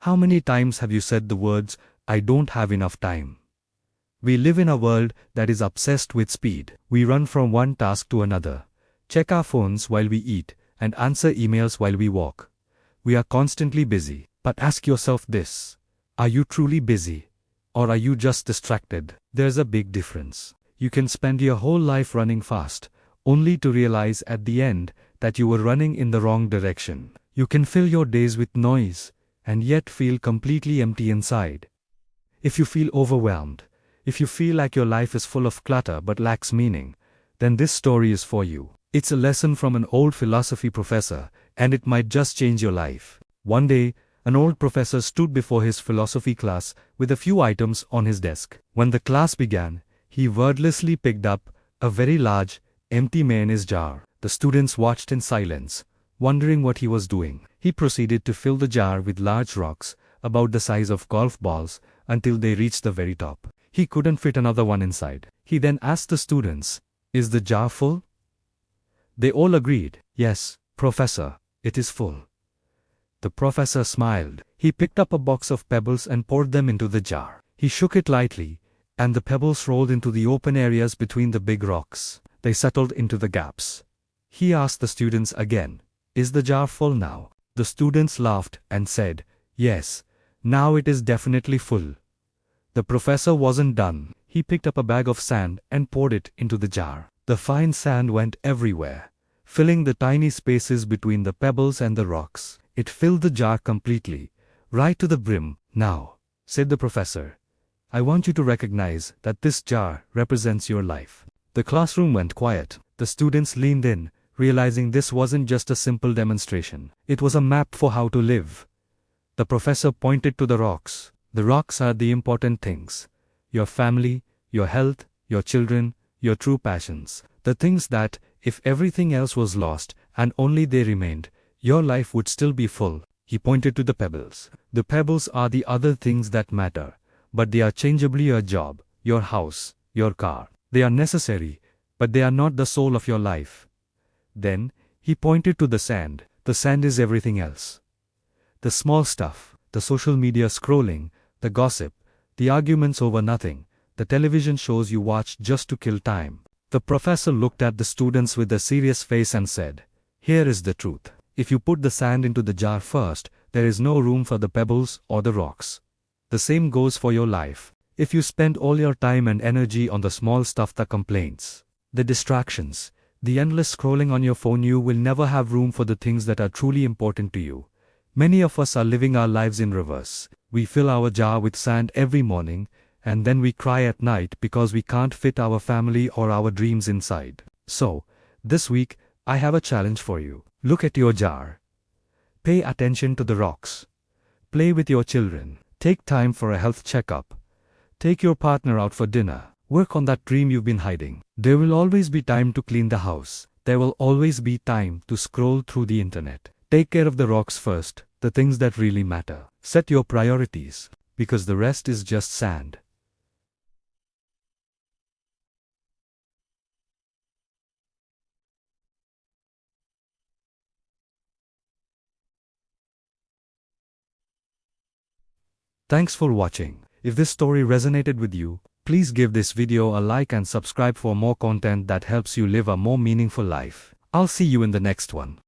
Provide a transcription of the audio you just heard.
How many times have you said the words, "I don't have enough time"? We live in a world that is obsessed with speed. We run from one task to another, check our phones while we eat, and answer emails while we walk. We are constantly busy. But ask yourself this: are you truly busy? Or are you just distracted? There's a big difference. You can spend your whole life running fast, only to realize at the end that you were running in the wrong direction. You can fill your days with noise, and yet feel completely empty inside. If you feel overwhelmed, if you feel like your life is full of clutter but lacks meaning, then this story is for you. It's a lesson from an old philosophy professor, and it might just change your life. One day, an old professor stood before his philosophy class with a few items on his desk. When the class began, he wordlessly picked up a very large, empty mayonnaise jar. The students watched in silence, wondering what he was doing. He proceeded to fill the jar with large rocks, about the size of golf balls, until they reached the very top. He couldn't fit another one inside. He then asked the students, "Is the jar full?" They all agreed, "Yes, Professor, it is full." The professor smiled. He picked up a box of pebbles and poured them into the jar. He shook it lightly, and the pebbles rolled into the open areas between the big rocks. They settled into the gaps. He asked the students again, "Is the jar full now?" The students laughed and said, "Yes, now it is definitely full." The professor wasn't done. He picked up a bag of sand and poured it into the jar. The fine sand went everywhere, filling the tiny spaces between the pebbles and the rocks. It filled the jar completely, right to the brim. "Now," said the professor, "I want you to recognize that this jar represents your life." The classroom went quiet. The students leaned in, realizing this wasn't just a simple demonstration. It was a map for how to live. The professor pointed to the rocks. The rocks are the important things: your family, your health, your children, your true passions. The things that, if everything else was lost and only they remained, your life would still be full. He pointed to the pebbles. The pebbles are the other things that matter, but they are changeably your job, your house, your car. They are necessary, but they are not the soul of your life. Then, he pointed to the sand. The sand is everything else. The small stuff, the social media scrolling, the gossip, the arguments over nothing, the television shows you watch just to kill time. The professor looked at the students with a serious face and said, "Here is the truth. If you put the sand into the jar first, there is no room for the pebbles or the rocks. The same goes for your life. If you spend all your time and energy on the small stuff, the complaints, the distractions, the endless scrolling on your phone, you will never have room for the things that are truly important to you." Many of us are living our lives in reverse. We fill our jar with sand every morning, and then we cry at night because we can't fit our family or our dreams inside. So, this week, I have a challenge for you. Look at your jar. Pay attention to the rocks. Play with your children. Take time for a health checkup. Take your partner out for dinner. Work on that dream you've been hiding. There will always be time to clean the house. There will always be time to scroll through the internet. Take care of the rocks first, the things that really matter. Set your priorities, because the rest is just sand. Thanks for watching. If this story resonated with you, please give this video a like and subscribe for more content that helps you live a more meaningful life. I'll see you in the next one.